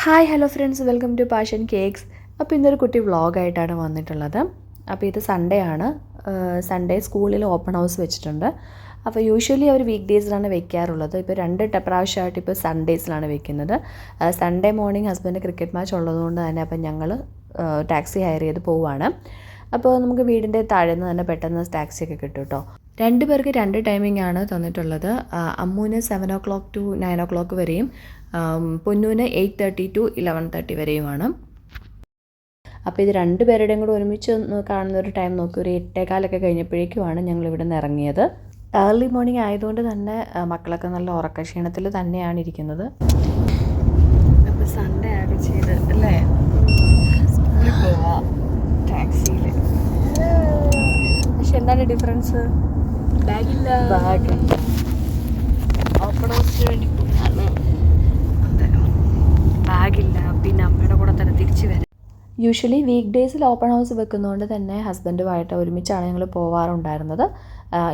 Hi hello friends, welcome to passion cakes. അപ്പോൾ ഇന്നൊരു കുട്ടി വ്ളോഗായിട്ടാണ് വന്നിട്ടുള്ളത്. അപ്പോൾ ഇത് സൺഡേ ആണ്. സൺഡേ സ്കൂളിൽ ഓപ്പൺ ഹൗസ് വെച്ചിട്ടുണ്ട്. അപ്പോൾ യൂഷ്വലി അവർ വീക്ക് ഡേയ്സിലാണ് വെക്കാറുള്ളത്. ഇപ്പോൾ രണ്ട് പ്രാവശ്യമായിട്ട് ഇപ്പോൾ സൺഡേസിലാണ് വെക്കുന്നത്. Sunday morning husband cricket match ഉള്ളതുകൊണ്ട് തന്നെ അപ്പം ഞങ്ങൾ ടാക്സി ഹയർ ചെയ്ത് പോവുകയാണ്. അപ്പോൾ നമുക്ക് വീടിൻ്റെ താഴേന്ന് തന്നെ പെട്ടെന്ന് ടാക്സിയൊക്കെ കിട്ടും കേട്ടോ. രണ്ട് പേർക്ക് രണ്ട് ടൈമിംഗ് ആണ് തന്നിട്ടുള്ളത്. അമ്മൂന് 7 o'clock to 9 o'clock വരെയും പൊന്നൂന് 8:30 to 11:30 വരെയുമാണ്. അപ്പോൾ ഇത് രണ്ട് പേരുടെയും കൂടെ ഒരുമിച്ച് കാണുന്ന ഒരു ടൈം നോക്കി ഒരു 8:15 കഴിഞ്ഞപ്പോഴേക്കുമാണ് ഞങ്ങൾ ഇവിടെ നിന്ന് ഇറങ്ങിയത്. ഏർലി മോർണിംഗ് ആയതുകൊണ്ട് തന്നെ മക്കളൊക്കെ നല്ല ഉറക്കക്ഷീണത്തിൽ തന്നെയാണ് ഇരിക്കുന്നത്. അപ്പോൾ സൺഡേ ആകെ ചെയ്ത് അല്ലേ സ്കൂളിൽ പോവാം ടാക്സിയിൽ. പക്ഷെ എന്താണ് ഡിഫറൻസ്? ബാഗില്ല, ഓപ്പൺ ഹൗസിന് വേണ്ടി പോകാണ്. ബാഗില്ല, പിന്നെ അമ്മയുടെ കൂടെ തന്നെ തിരിച്ച് വരാം. യൂഷ്വലി വീക്ക് ഡേയ്സിൽ ഓപ്പൺ ഹൗസ് വെക്കുന്നതുകൊണ്ട് തന്നെ ഹസ്ബൻഡുമായിട്ട് ഒരുമിച്ചാണ് ഞങ്ങൾ പോവാറുണ്ടായിരുന്നത്.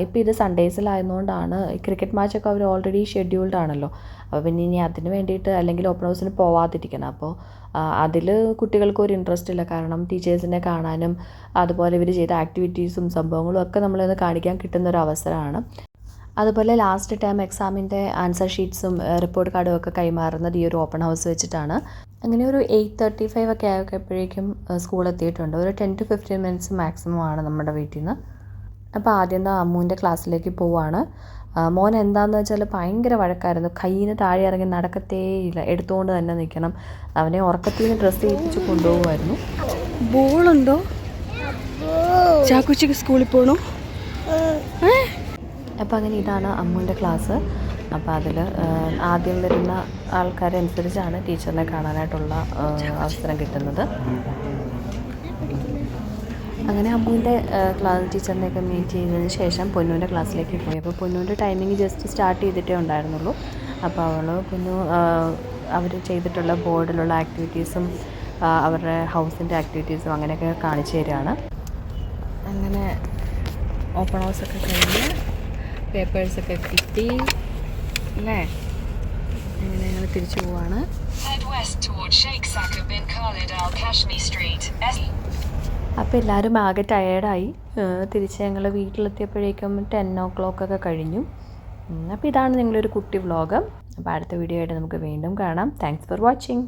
ഇപ്പോൾ ഇത് സൺഡേസിലായതുകൊണ്ടാണ് ക്രിക്കറ്റ് മാച്ചൊക്കെ അവർ ഓൾറെഡി ഷെഡ്യൂൾഡ് ആണല്ലോ. അപ്പോൾ പിന്നെ ഇനി അതിന് വേണ്ടിയിട്ട് അല്ലെങ്കിൽ ഓപ്പൺ ഹൗസിന് പോവാതിരിക്കണം. അപ്പോൾ അതിൽ കുട്ടികൾക്ക് ഒരു ഇൻട്രസ്റ്റ് ഇല്ല. കാരണം ടീച്ചേഴ്സിനെ കാണാനും അതുപോലെ ഇവർ ചെയ്ത ആക്ടിവിറ്റീസും സംഭവങ്ങളും ഒക്കെ നമ്മളിന്ന് കാണിക്കാൻ കിട്ടുന്നൊരു അവസരമാണ്. അതുപോലെ ലാസ്റ്റ് ടൈം എക്സാമിൻ്റെ ആൻസർ ഷീറ്റ്സും റിപ്പോർട്ട് കാർഡും ഒക്കെ കൈമാറുന്നത് ഈ ഒരു ഓപ്പൺ ഹൗസ് വെച്ചിട്ടാണ്. അങ്ങനെ ഒരു 8:35 ഒക്കെ ആയപ്പോഴേക്കും സ്കൂൾ എത്തിയിട്ടുണ്ട്. ഒരു 10 to 15 minutes മാക്സിമം ആണ് നമ്മുടെ വീട്ടിൽ നിന്ന്. അപ്പോൾ ആദ്യം അമ്മൂൻ്റെ ക്ലാസ്സിലേക്ക് പോവാണ്. മോൻ എന്താണെന്ന് വെച്ചാൽ ഭയങ്കര വഴക്കായിരുന്നു. കയ്യിൽ നിന്ന് താഴെ ഇറങ്ങി നടക്കത്തേയില്ല, എടുത്തുകൊണ്ട് തന്നെ നിൽക്കണം. അവനെ ഉറക്കത്തിൽ നിന്ന് ഡ്രസ്സ് ചെയ്യിപ്പിച്ച് കൊണ്ടുപോകുമായിരുന്നു. ബോളുണ്ടോ? ചാക്കുച്ചിക്ക് സ്കൂളിൽ പോകണോ? അപ്പോൾ അങ്ങനെ ഇതാണ് അമ്മൂൻ്റെ ക്ലാസ്. അപ്പോൾ അതിൽ ആദ്യം വരുന്ന ആൾക്കാരനുസരിച്ചാണ് ടീച്ചറിനെ കാണാനായിട്ടുള്ള അവസരം കിട്ടുന്നത്. അങ്ങനെ അമ്മൂൻ്റെ ടീച്ചറിനെയൊക്കെ മീറ്റ് ചെയ്തതിന് ശേഷം പൊന്നൂൻ്റെ ക്ലാസ്സിലേക്ക് പോയി. അപ്പോൾ പൊന്നൂൻ്റെ ടൈമിങ് ജസ്റ്റ് സ്റ്റാർട്ട് ചെയ്തിട്ടേ ഉണ്ടായിരുന്നുള്ളൂ. അപ്പോൾ അവർ ചെയ്തിട്ടുള്ള ബോർഡിലുള്ള ആക്ടിവിറ്റീസും അവരുടെ ഹൗസിൻ്റെ ആക്ടിവിറ്റീസും അങ്ങനെയൊക്കെ കാണിച്ചു തരികയാണ്. അങ്ങനെ ഓപ്പൺ ഹൗസൊക്കെ കഴിഞ്ഞ് പേപ്പേഴ്സൊക്കെ കിട്ടി അല്ലേ. അങ്ങനെ ഞങ്ങൾ തിരിച്ചു പോവാണ്. അപ്പോൾ എല്ലാവരും ആകെ ടയേർഡായി. തിരിച്ച് ഞങ്ങൾ വീട്ടിലെത്തിയപ്പോഴേക്കും 10 o'clock ഒക്കെ കഴിഞ്ഞു. അപ്പോൾ ഇതാണ് നിങ്ങളൊരു കുട്ടി വ്ളോഗ്. അപ്പോൾ അടുത്ത വീഡിയോ ആയിട്ട് നമുക്ക് വീണ്ടും കാണാം. Thanks for watching.